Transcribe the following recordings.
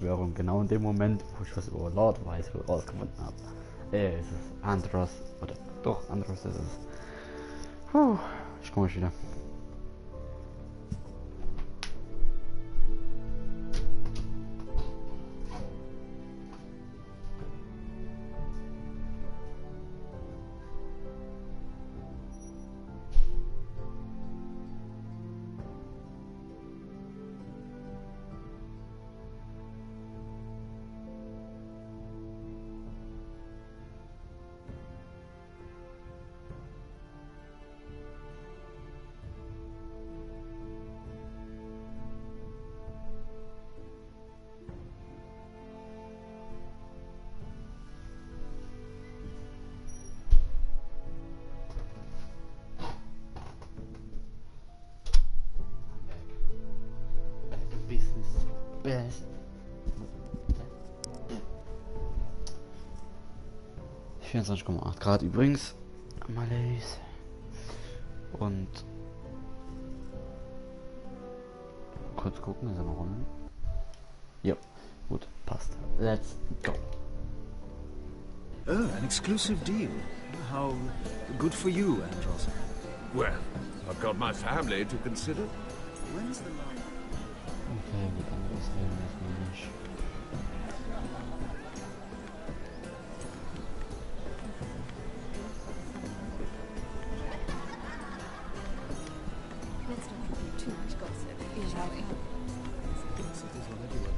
Verschwörung. Genau in dem Moment, wo ich was über Lord Whitehill rausgefunden habe. Es ist Andros. Oder doch, Andros ist es. Puh, ich komme wieder. Best. 24,8 Grad übrigens. Malaise. Und kurz gucken, ist er noch rum? Jo, gut, passt. Let's go. Oh, an exclusive deal. How good for you, Andros. Well, I've got my family to consider. When's the line? Okay, gut, anderes reden erstmal nicht.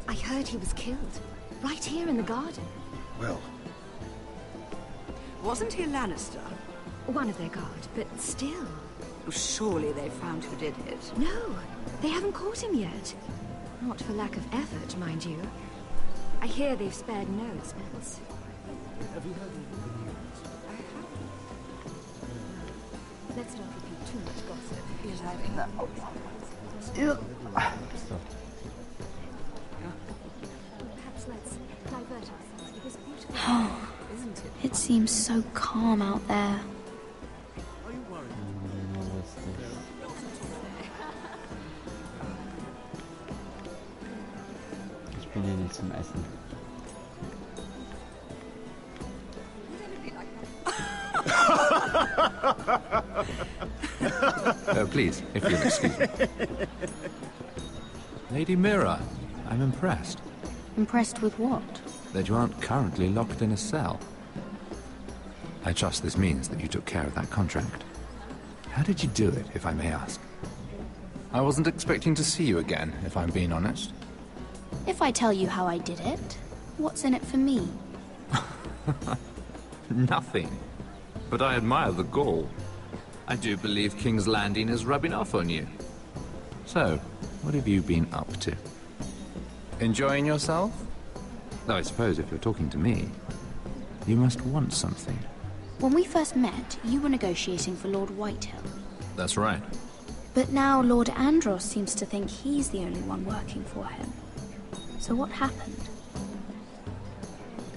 I heard he was killed. Right here in the garden. Well, Wasn't he a Lannister? One of their guard, but still. Surely they found who did it. No, they haven't caught him yet. Not for lack of effort, mind you. I hear they've spared no expense. have you heard the news? Let's not repeat too much gossip. Yes, I So. Perhaps let's divert ourselves with this beautiful isn't it? It seems so calm out there. Are you worried? Ich bin hier nicht zum Essen. Please, if you'll excuse me. Lady Mira, I'm impressed Impressed with what? that you aren't currently locked in a cell. I trust this means that you took care of that contract. How did you do it, if I may ask? I wasn't expecting to see you again, if I'm being honest. If I tell you how I did it, what's in it for me? Nothing. But I admire the gall. I do believe King's Landing is rubbing off on you. So, what have you been up to? Enjoying yourself? Though I suppose if you're talking to me, you must want something. When we first met, you were negotiating for Lord Whitehill. That's right. But now Lord Andros seems to think he's the only one working for him. So what happened?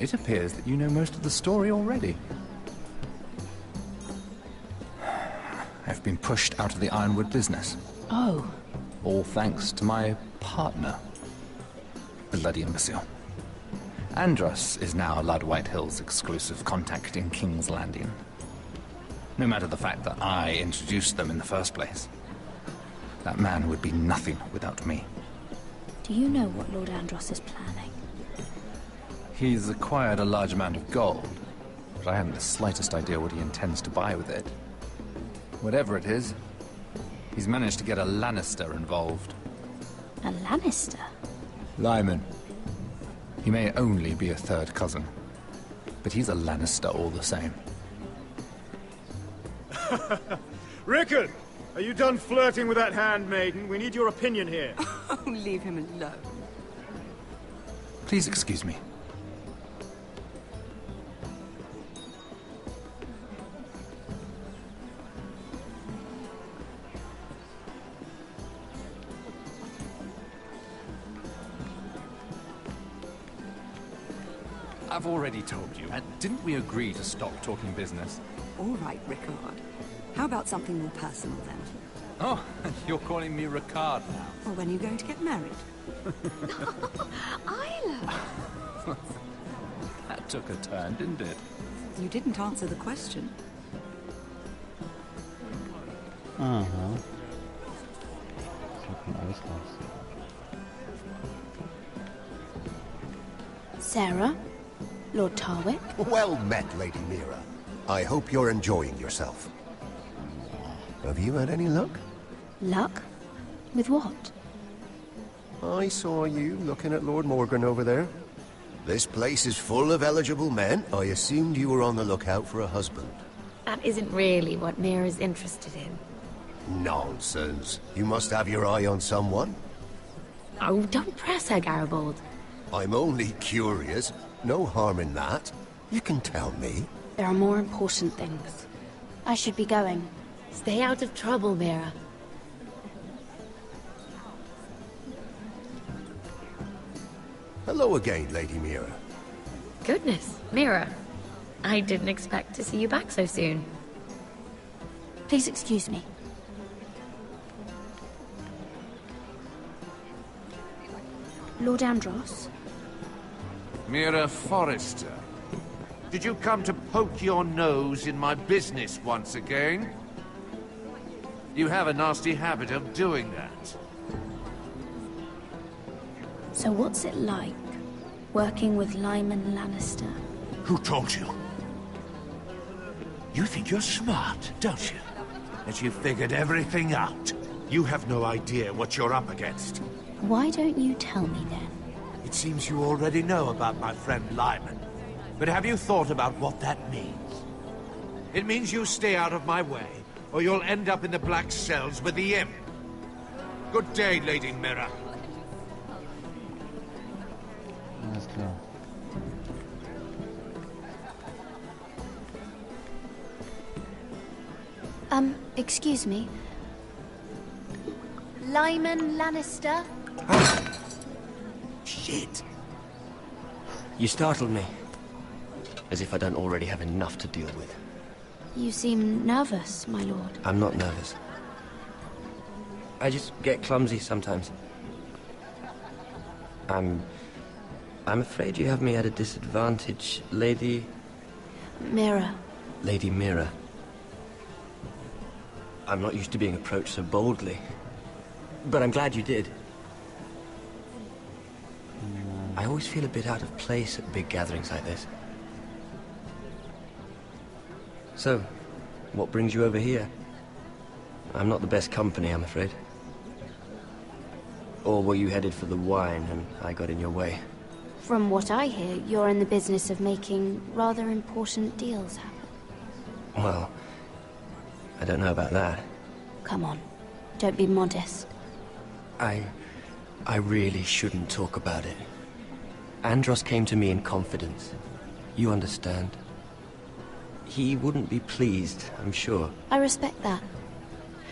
It appears that you know most of the story already. I've been pushed out of the Ironwood business. Oh. All thanks to my partner. Bloody imbecile. Andros is now Lord Whitehill's exclusive contact in King's Landing. No matter the fact that I introduced them in the first place. That man would be nothing without me. Do you know what Lord Andros is planning? He's acquired a large amount of gold, but I haven't the slightest idea what he intends to buy with it. Whatever it is, he's managed to get a Lannister involved. A Lannister? Lyman. He may only be a third cousin, but he's a Lannister all the same. Rickard! Are you done flirting with that handmaiden? We need your opinion here. Oh, leave him alone. Please excuse me. I've already told you, and didn't we agree to stop talking business? All right, Rickard. How about something more personal then? Oh, you're calling me Ricard now. Or when are you going to get married? Isla! took a turn, didn't it? You didn't answer the question. Aha. So kommt alles raus. Sarah? Lord Tarwick? Well met, Lady Mira. I hope you're enjoying yourself. Have you had any luck? Luck? With what? I saw you looking at Lord Morgan over there. This place is full of eligible men. I assumed you were on the lookout for a husband. That isn't really what Mira's interested in. Nonsense. You must have your eye on someone. Oh, don't press her, Garibaldi. I'm only curious. No harm in that. You can tell me. There are more important things. I should be going. Stay out of trouble, Mira. Hello again, Lady Mira. Goodness, Mira. I didn't expect to see you back so soon. Please excuse me. Lord Andros? Mira Forrester. Did you come to poke your nose in my business once again? You have a nasty habit of doing that. So what's it like, working with Lyman Lannister? Who told you? You think you're smart, don't you? That you figured everything out. You have no idea what you're up against. Why don't you tell me then? It seems you already know about my friend Lyman. But have you thought about what that means? It means you stay out of my way, or you'll end up in the black cells with the Imp. Good day, Lady Mira. Alles klar. Excuse me. Lyman Lannister? Shit. You startled me. As if I don't already have enough to deal with. You seem nervous, my lord. I'm not nervous. I just get clumsy sometimes. I'm afraid you have me at a disadvantage, Lady... Mira. Lady Mira. I'm not used to being approached so boldly. But I'm glad you did. I always feel a bit out of place at big gatherings like this. So, what brings you over here? I'm not the best company, I'm afraid. Or were you headed for the wine and I got in your way? From what I hear, you're in the business of making rather important deals happen. Well, I don't know about that. Come on, don't be modest. I really shouldn't talk about it. Andros came to me in confidence. You understand? He wouldn't be pleased, I'm sure. I respect that.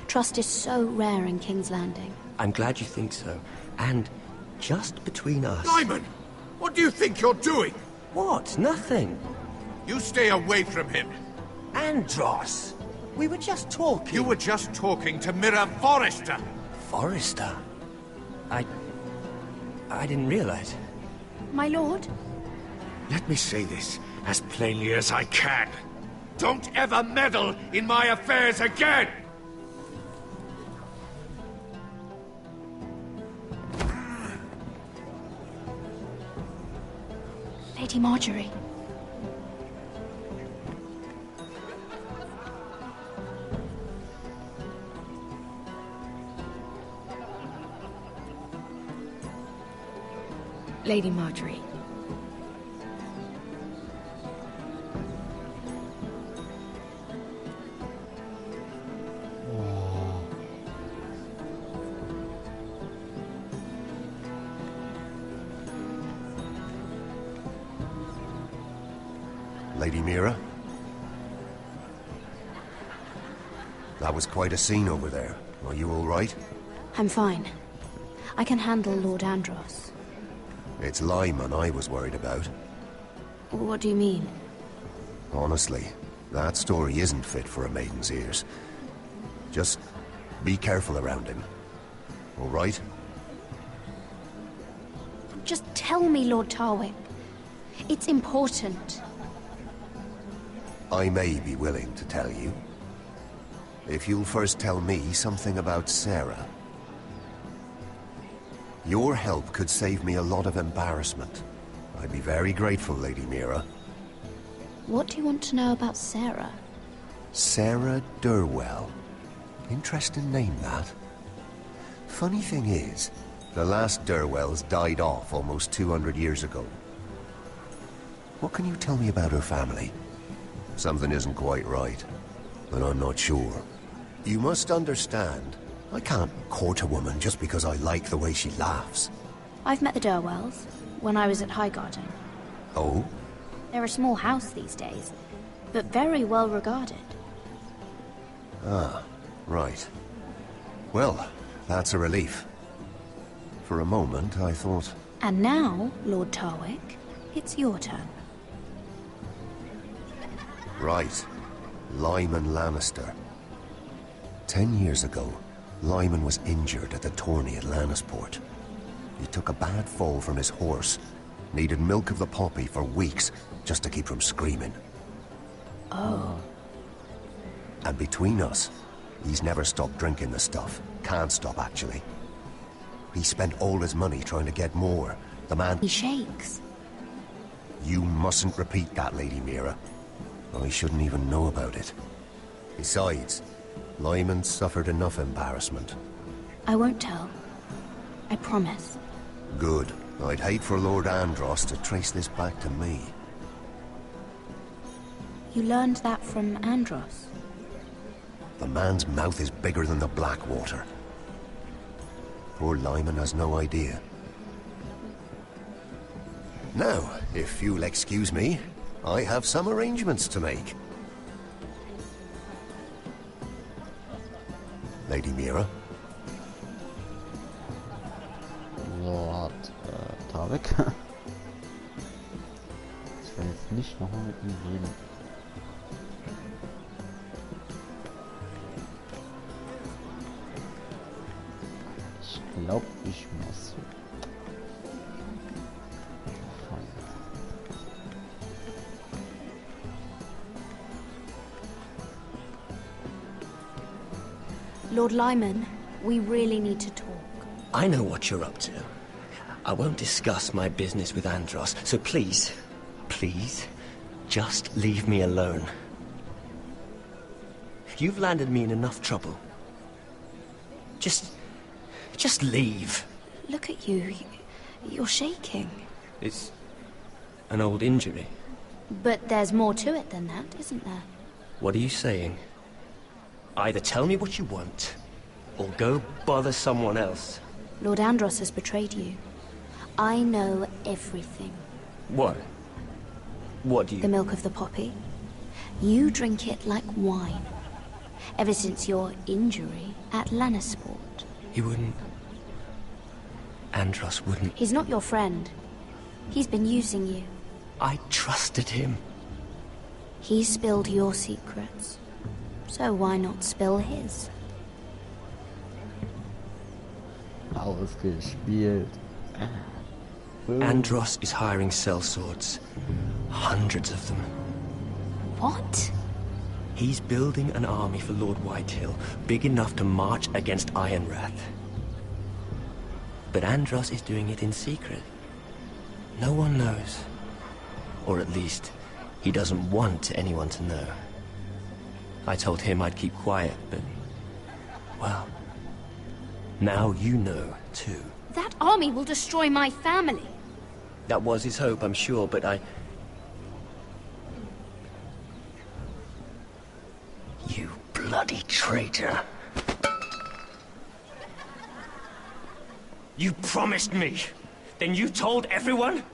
Trust is so rare in King's Landing. I'm glad you think so. And just between us... Lyman! What do you think you're doing? What? Nothing. You stay away from him. Andros! We were just talking. You were just talking to Mira Forrester. Forrester? I didn't realize. My lord? Let me say this as plainly as I can. Don't ever meddle in my affairs again! Lady Marjorie. Lady Marjorie. Lady Mira? That was quite a scene over there. Are you all right? I'm fine. I can handle Lord Andros. It's Lyman I was worried about. What do you mean? Honestly, that story isn't fit for a maiden's ears. Just be careful around him. All right? Just tell me, Lord Tarwick. It's important. I may be willing to tell you. If you'll first tell me something about Sarah. Your help could save me a lot of embarrassment. I'd be very grateful, Lady Mira. What do you want to know about Sarah? Sarah Durwell. Interesting name, that. Funny thing is, the last Durwells died off almost 200 years ago. What can you tell me about her family? Something isn't quite right, but I'm not sure. You must understand, I can't court a woman just because I like the way she laughs. I've met the Durwells when I was at Highgarden. Oh? They're a small house these days, but very well regarded. Ah, right. Well, that's a relief. For a moment, I thought... And now, Lord Tarwick, it's your turn. Right. Lyman Lannister. 10 years ago, Lyman was injured at the tourney at Lannisport. He took a bad fall from his horse. Needed milk of the poppy for weeks, just to keep from screaming. Oh. And between us, he's never stopped drinking the stuff. Can't stop, actually. He spent all his money trying to get more. The man... He shakes. You mustn't repeat that, Lady Mira. I shouldn't even know about it. Besides, Lyman suffered enough embarrassment. I won't tell. I promise. Good. I'd hate for Lord Andros to trace this back to me. You learned that from Andros? The man's mouth is bigger than the Blackwater. Poor Lyman has no idea. Now, if you'll excuse me, I have some arrangements to make. Lady Mira? Lord Tarwick. Ich will jetzt nicht nochmal mit ihm reden. Ich glaube, ich muss. Lord Lyman, we really need to talk. I know what you're up to. I won't discuss my business with Andros, so please, just leave me alone. You've landed me in enough trouble. Just leave. Look at you. You're shaking. It's an old injury. But there's more to it than that, isn't there? What are you saying? Either tell me what you want, or go bother someone else. Lord Andros has betrayed you. I know everything. What? What do you... The milk of the poppy. You drink it like wine. Ever since your injury at Lannisport. He wouldn't... Andros wouldn't... He's not your friend. He's been using you. I trusted him. He spilled your secrets. So why not spill his? Ausgespielt. Andros is hiring sellswords. Hundreds of them. What? He's building an army for Lord Whitehill, big enough to march against Ironrath. But Andros is doing it in secret. No one knows. Or at least, he doesn't want anyone to know. I told him I'd keep quiet, but... well... now you know, too. That army will destroy my family. That was his hope, I'm sure, but I... You bloody traitor. You promised me! Then you told everyone?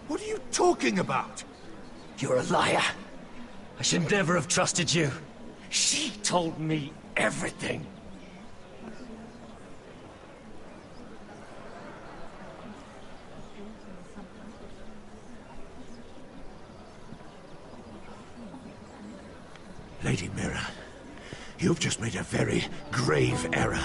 What are you talking about? You're a liar. I should never have trusted you. She told me everything. Lady Mira, you've just made a very grave error.